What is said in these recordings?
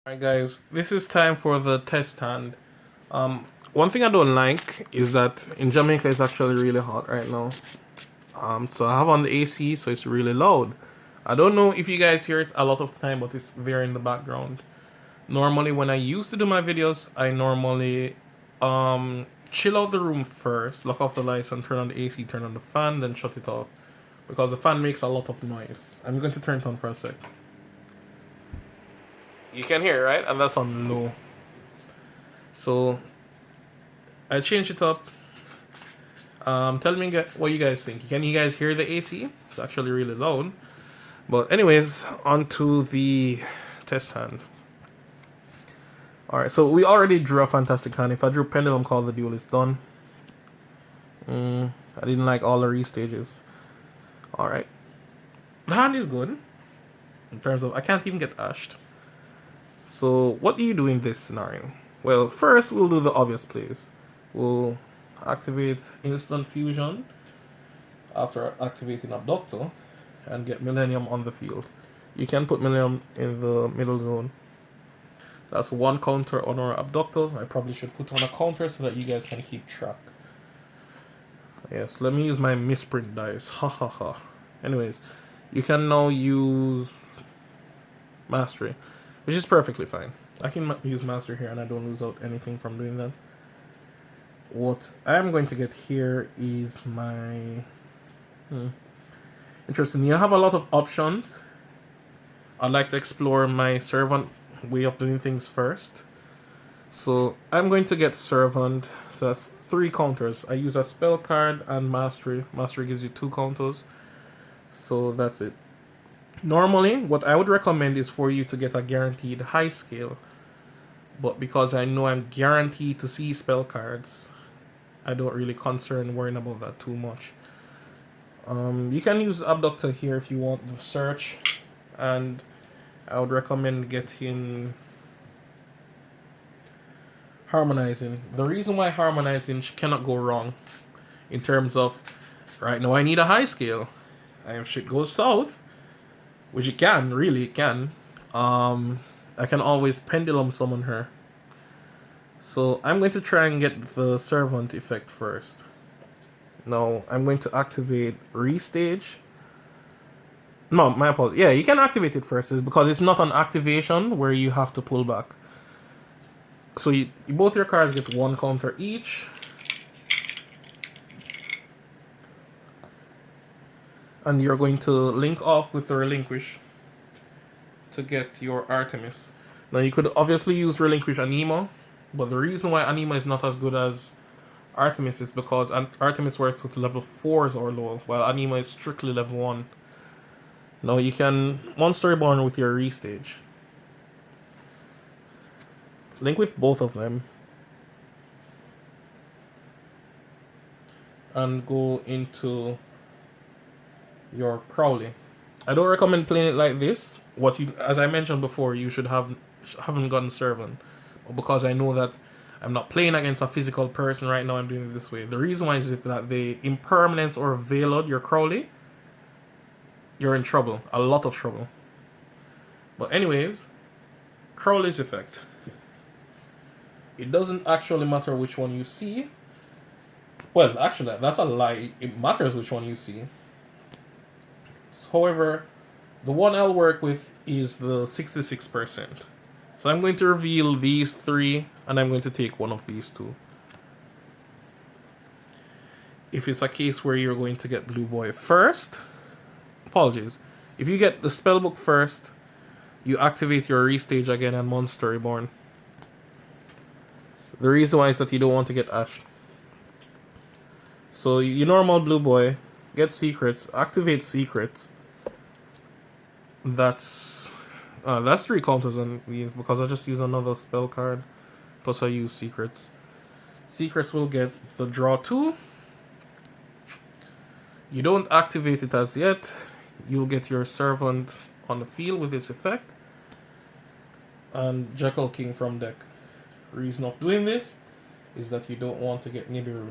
Alright guys, this is time for the test hand. One thing I don't like is that in Jamaica it's actually really hot right now. So I have on the AC, so it's really loud. I don't know if you guys hear it a lot of the time, but it's there in the background. Normally when I used to do my videos, I normally chill out the room first, lock off the lights and turn on the AC, turn on the fan, then shut it off. Because the fan makes a lot of noise. I'm going to turn it on for a sec. You can hear it, right? And that's on low. So I changed it up. Tell me what you guys think. Can you guys hear the AC? It's actually really loud. But anyways, on to the test hand. Alright, so we already drew a fantastic hand. If I drew Pendulum, call the duel is done. I didn't like all the restages. Alright. The hand is good. In terms of, I can't even get ashed. So, what do you do in this scenario? Well, first we'll do the obvious plays. We'll activate Instant Fusion after activating Abductor and get Millennium on the field. You can put Millennium in the middle zone. That's one counter on our Abductor. I probably should put on a counter so that you guys can keep track. Yes, let me use my misprint dice. Ha ha ha. Anyways, you can now use Mastery, which is perfectly fine. I can use Mastery here and I don't lose out anything from doing that. What I'm going to get here is my... Interesting. You have a lot of options. I'd like to explore my Servant way of doing things first. So I'm going to get Servant. So that's 3 counters. I use a spell card and Mastery. Mastery gives you 2 counters. So that's it. Normally, what I would recommend is for you to get a guaranteed high scale. But because I know I'm guaranteed to see spell cards, I don't really worrying about that too much. You can use Abductor here if you want the search. And I would recommend getting Harmonizing. The reason why Harmonizing cannot go wrong in terms of, right now I need a high scale. And if shit goes south, which it can, really it can, I can always Pendulum summon her. So I'm going to try and get the Servant effect first. Now I'm going to activate Restage. No, my apologies. Yeah, you can activate it first, is because it's not an activation where you have to pull back. So both your cards get 1 counter each. And you're going to link off with the Relinquish to get your Artemis. Now you could obviously use Relinquish Anima, but the reason why Anima is not as good as Artemis is because Artemis works with level 4s or lower, while Anima is strictly level 1. Now you can Monster Reborn with your Restage. Link with both of them. And go into your Crowley. I don't recommend playing it like this. As I mentioned before, you haven't gotten Servant. But because I know that I'm not playing against a physical person right now, I'm doing it this way. The reason why is if that they impermanence or veiled your Crowley, you're in trouble. A lot of trouble. But anyways, Crowley's effect. It doesn't actually matter which one you see. Well, actually, that's a lie. It matters which one you see. However, the one I'll work with is the 66%. So I'm going to reveal these 3, and I'm going to take one of these 2. If it's a case where you're going to get Blue Boy first, apologies. If you get the Spellbook first, you activate your Restage again and Monster Reborn. The reason why is that you don't want to get ashed. So you normal Blue Boy, get Secrets, activate Secrets. That's 3 counters on these because I just use another spell card. Plus I use Secrets. Secrets will get the draw 2. You don't activate it as yet. You'll get your Servant on the field with its effect. And Jekyll King from deck. Reason of doing this is that you don't want to get Nibiru.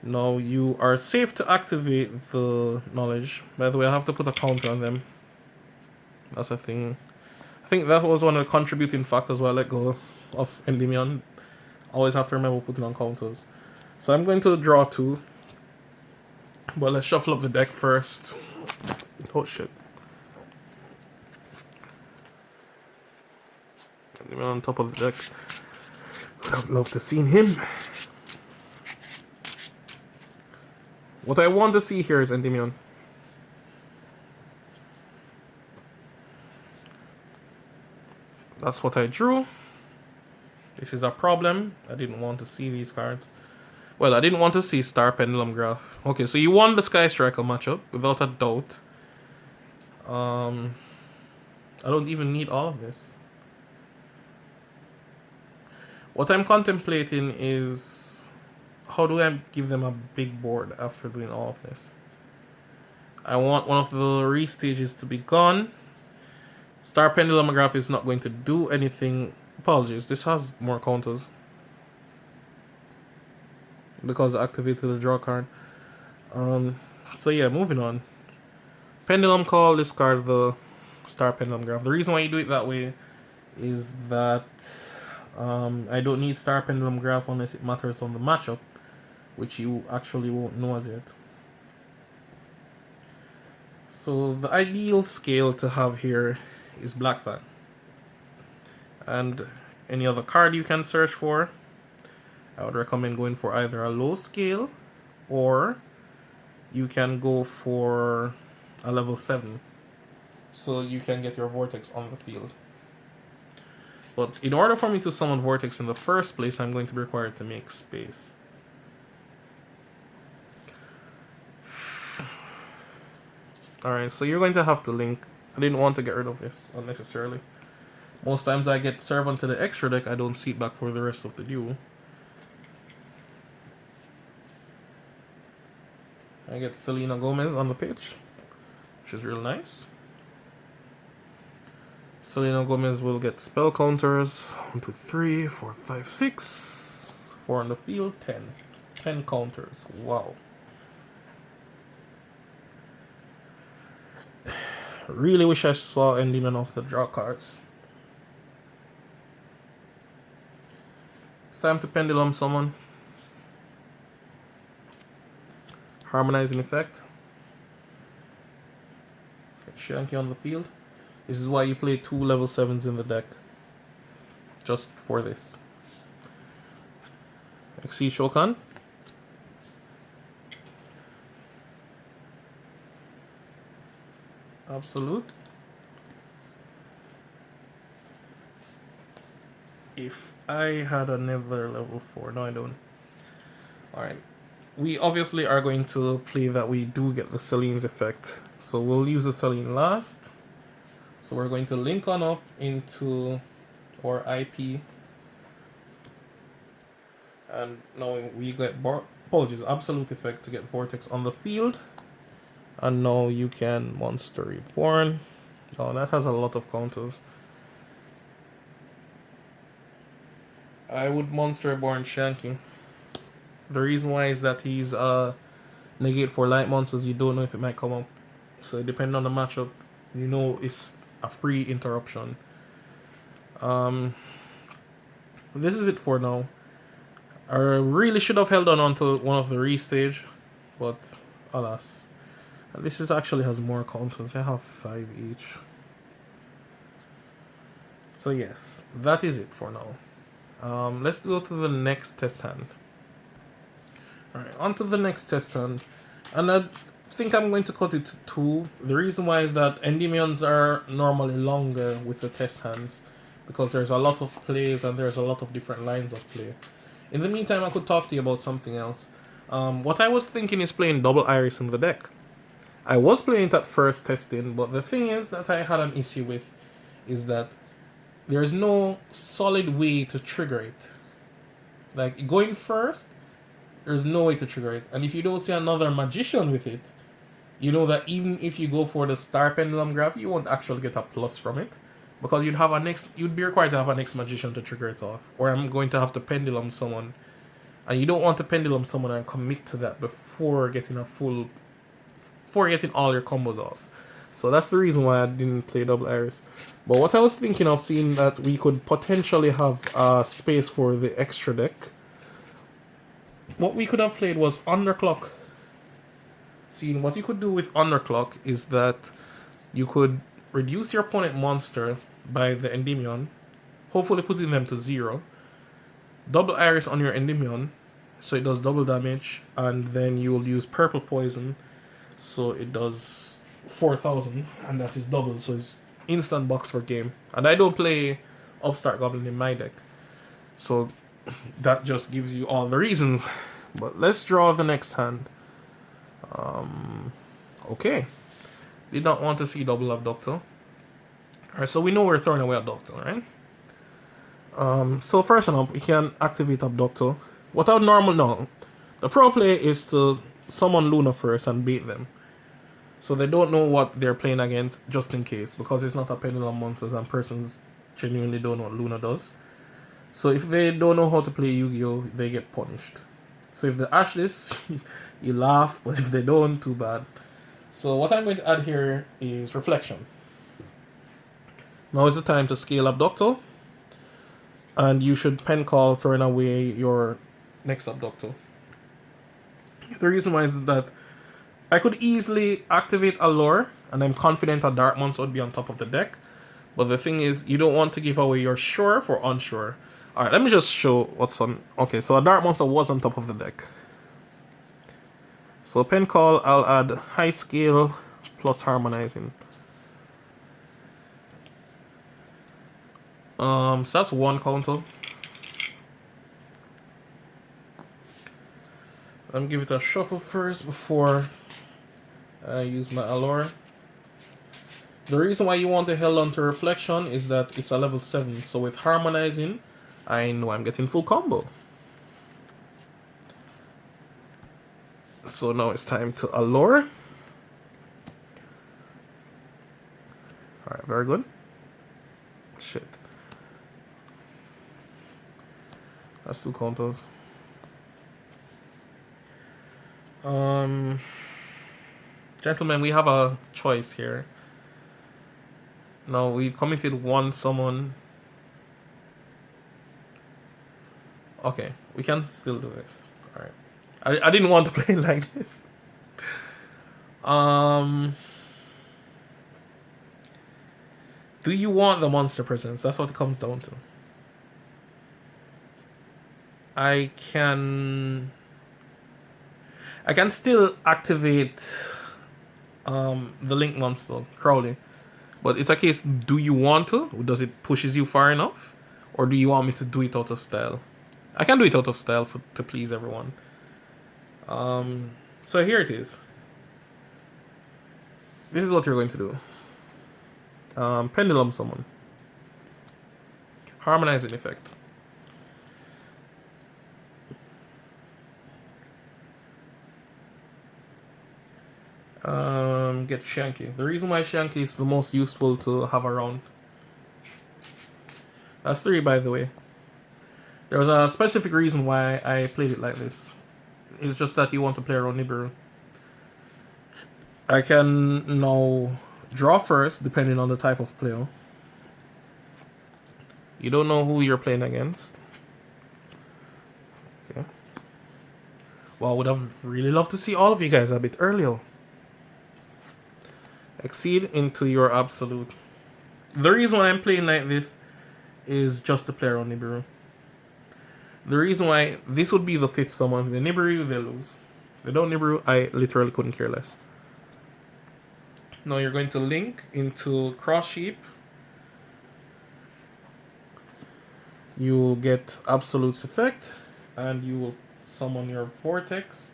Now you are safe to activate the knowledge. By the way, I have to put a counter on them. That's a thing. I think that was one of the contributing factors why I let go of Endymion. Always have to remember putting on counters. So I'm going to draw 2. But let's shuffle up the deck first. Oh shit. Endymion on top of the deck. Would have loved to seen him. What I want to see here is Endymion. That's what I drew. This is a problem. I didn't want to see these cards. Well, I didn't want to see Star Pendulum Graph. Okay, so you won the Sky Striker matchup, without a doubt. I don't even need all of this. What I'm contemplating is, how do I give them a big board after doing all of this? I want one of the restages to be gone. Star Pendulum Graph is not going to do anything. Apologies, this has more counters. Because I activated the draw card. So yeah, moving on. Pendulum Call, discard the Star Pendulum Graph. The reason why you do it that way is that I don't need Star Pendulum Graph unless it matters on the matchup, which you actually won't know as yet. So the ideal scale to have here is Black Fang. And any other card you can search for, I would recommend going for either a low scale or you can go for a level 7 so you can get your Vortex on the field. But in order for me to summon Vortex in the first place, I'm going to be required to make space. Alright, so you're going to have to link. I didn't want to get rid of this unnecessarily. Most times I get Servant to the extra deck, I don't see it back for the rest of the duel. I get Selena Gomez on the pitch, which is real nice. Selena Gomez will get spell counters. 1, 2, 3, 4, 5, 6. 4 on the field, 10. 10 counters. Wow. Really wish I saw Endymion off the draw cards. It's time to Pendulum summon. Harmonizing effect. Get Shanky on the field. This is why you play 2 level 7s in the deck. Just for this. XC Shokan. Absolute. If I had another level 4. No, I don't. Alright. We obviously are going to play that we do get the Celine's effect. So we'll use the Celine last. So we're going to link on up into our IP. And now we get apologies, absolute effect to get Vortex on the field. And now you can Monster Reborn. Oh, that has a lot of counters. I would Monster Reborn Shanking. The reason why is that he's negate for light monsters. You don't know if it might come up. So depending on the matchup, you know it's a free interruption. This is it for now. I really should have held on to one of the restage, but alas. And this is actually has more counters. I have 5 each. So yes, that is it for now. Let's go to the next test hand. Alright, on to the next test hand. And I think I'm going to cut it to 2. The reason why is that Endymions are normally longer with the test hands, because there's a lot of plays and there's a lot of different lines of play. In the meantime, I could talk to you about something else. What I was thinking is playing double Iris in the deck. I was playing it at first testing, but the thing is that I had an issue with is that there's no solid way to trigger it. Like, going first, there's no way to trigger it. And if you don't see another magician with it, you know that even if you go for the Star Pendulum Graph, you won't actually get a plus from it. Because you'd be required to have an next magician to trigger it off. Or I'm going to have to pendulum someone And you don't want to pendulum someone and commit to that before getting all your combos off. So that's the reason why I didn't play double iris. But what I was thinking of, seeing that we could potentially have space for the extra deck, what we could have played was Underclock. Seeing what you could do with Underclock is that you could reduce your opponent monster by the Endymion, hopefully putting them to 0. Double iris on your Endymion, so it does double damage, and then you will use purple poison, so it does 4,000, and that is double, so it's instant box for game. And I don't play Upstart Goblin in my deck, so that just gives you all the reasons. But let's draw the next hand. Okay. Did not want to see double Abductor. Alright, so we know we're throwing away Abductor, right? So first enough, we can activate Abductor. What I would normally know, the pro play is to summon Luna first and bait them, so they don't know what they're playing against, just in case, because it's not a Pendulum monsters and persons genuinely don't know what Luna does. So if they don't know how to play Yu-Gi-Oh, they get punished. So if they ash this, you laugh, but if they don't, too bad. So what I'm going to add here is Reflection. Now is the time to scale Abductor, and you should pen call throwing away your next Abductor. The reason why is that I could easily activate Allure, and I'm confident a Dark Monster would be on top of the deck. But the thing is, you don't want to give away your sure for unsure. Alright, let me just show what's on. Okay, so a Dark Monster was on top of the deck. So pen call, I'll add High Scale plus Harmonizing. So that's one counter. Let me give it a shuffle first before I use my Allure. The reason why you want to held onto Reflection is that it's a level 7, so with Harmonizing, I know I'm getting full combo. So now it's time to Allure. Alright, very good. Shit. That's 2 counters. Gentlemen, we have a choice here. Now we've committed one summon. Okay, we can still do this. Alright. I didn't want to play like this. Do you want the monster presence? That's what it comes down to. I can still activate the Link monster, Crowley. But it's a case, do you want to? Does it pushes you far enough? Or do you want me to do it out of style? I can do it out of style to please everyone. So here it is. This is what you're going to do. Pendulum Summon. Harmonizing effect. Get Shanky. The reason why Shanky is the most useful to have around. That's 3, by the way. There was a specific reason why I played it like this. It's just that you want to play around Nibiru. I can now draw first, depending on the type of player. You don't know who you're playing against. Okay. Well, I would have really loved to see all of you guys a bit earlier. Exceed into your absolute. The reason why I'm playing like this is just to play around Nibiru. The reason why this would be the 5th summon. If they Nibiru, they lose. If they don't Nibiru, I literally couldn't care less. Now you're going to link into Cross Sheep. You will get Absolute's effect, and you will summon your Vortex.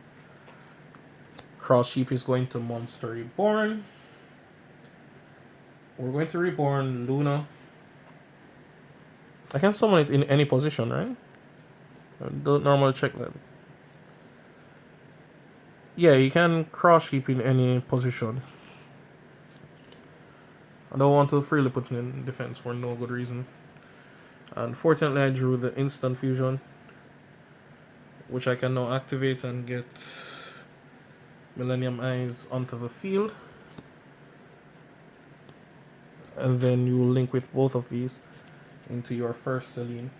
Cross Sheep is going to Monster Reborn. We're going to Reborn Luna. I can summon it in any position, right? I don't normally check that. Yeah, you can Cross Sheep in any position. I don't want to freely put it in defense for no good reason. Unfortunately, I drew the instant fusion. which I can now activate and get Millennium Eyes onto the field. And then you will link with both of these into your first Celine.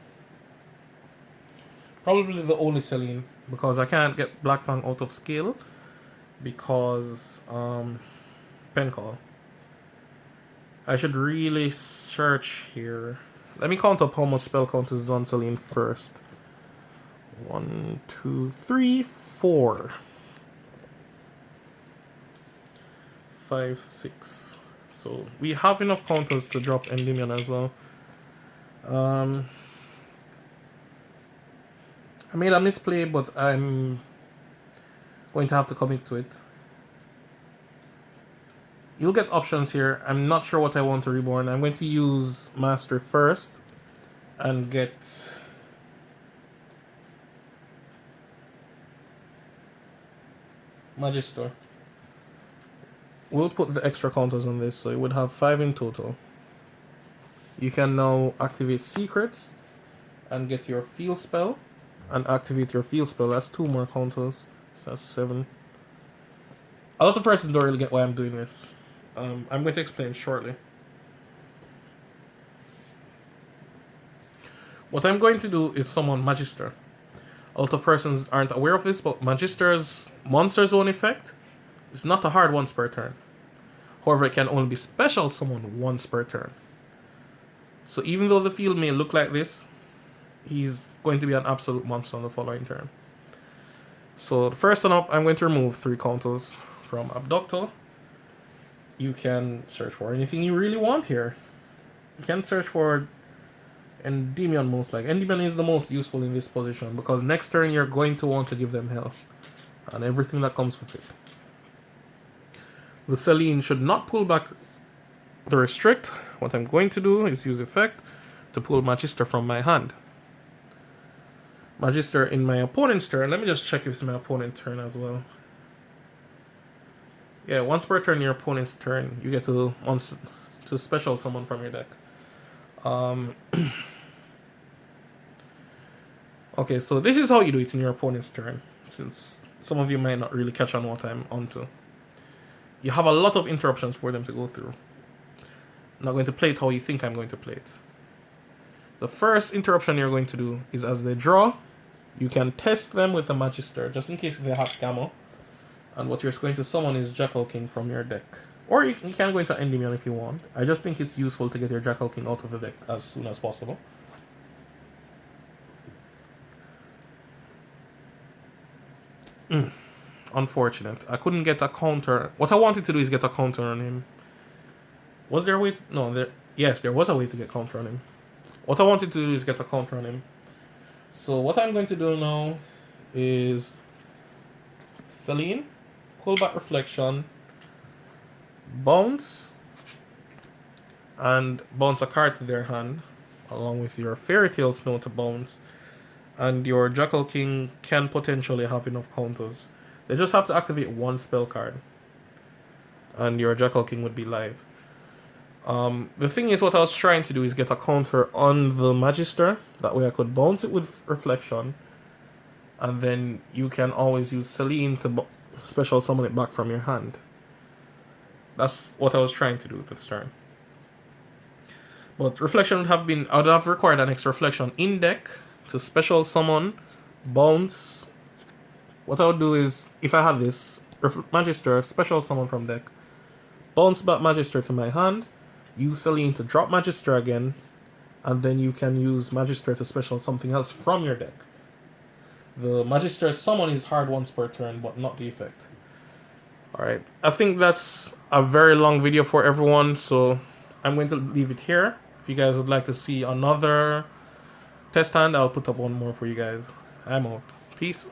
Probably the only Celine, because I can't get Black Fang out of scale because pen call. I should really search here. Let me count up how much spell count is on Celine first. 1, 2, 3, 4, 5, 6. So we have enough counters to drop Endymion as well. I made a misplay, but I'm going to have to commit to it. You'll get options here. I'm not sure what I want to reborn. I'm going to use Master first and get Magister. We'll put the extra counters on this, so it would have 5 in total. You can now activate Secrets and get your field spell and activate your field spell. That's 2 more counters, so that's 7. A lot of persons don't really get why I'm doing this. I'm going to explain shortly. What I'm going to do is summon Magister. A lot of persons aren't aware of this, but Magister's Monster Zone effect is not a hard once per turn. However, it can only be special summoned once per turn. So even though the field may look like this, he's going to be an absolute monster on the following turn. So the first one up, I'm going to remove 3 counters from Abductor. You can search for anything you really want here. You can search for Endymion most likely. Endymion is the most useful in this position because next turn you're going to want to give them health and everything that comes with it. The Celine should not pull back the restrict. What I'm going to do is use effect to pull Magister from my hand. Magister in my opponent's turn. Let me just check if it's my opponent's turn as well. Yeah, once per turn, your opponent's turn, you get to special summon from your deck. Okay, so this is how you do it in your opponent's turn, since some of you might not really catch on what I'm onto. You have a lot of interruptions for them to go through. I'm not going to play it how you think I'm going to play it. The first interruption you're going to do is as they draw, you can test them with a Magister, just in case they have Camo. And what you're going to summon is Jackal King from your deck. Or you can go into Endymion if you want. I just think it's useful to get your Jackal King out of the deck as soon as possible. Unfortunate. I couldn't get a counter. What I wanted to do is get a counter on him. Was there a way? No, yes, there was a way to get counter on him. What I wanted to do is get a counter on him. So what I'm going to do now is Celine, pull back Reflection, bounce, and bounce a card to their hand, along with your Fairy Tale Snow to bounce, and your Jackal King can potentially have enough counters. They just have to activate 1 spell card, and your Jackal King would be live. The thing is, what I was trying to do is get a counter on the Magister. That way I could bounce it with Reflection. And then you can always use Celine to special summon it back from your hand. That's what I was trying to do this turn. But Reflection would have been... I would have required an extra Reflection in deck to special summon, bounce. What I would do is, if I had this, Magister, special summon from deck, bounce back Magister to my hand, use Celine to drop Magister again, and then you can use Magister to special something else from your deck. The Magister summon is hard once per turn, but not the effect. Alright, I think that's a very long video for everyone, so I'm going to leave it here. If you guys would like to see another test hand, I'll put up one more for you guys. I'm out. Peace.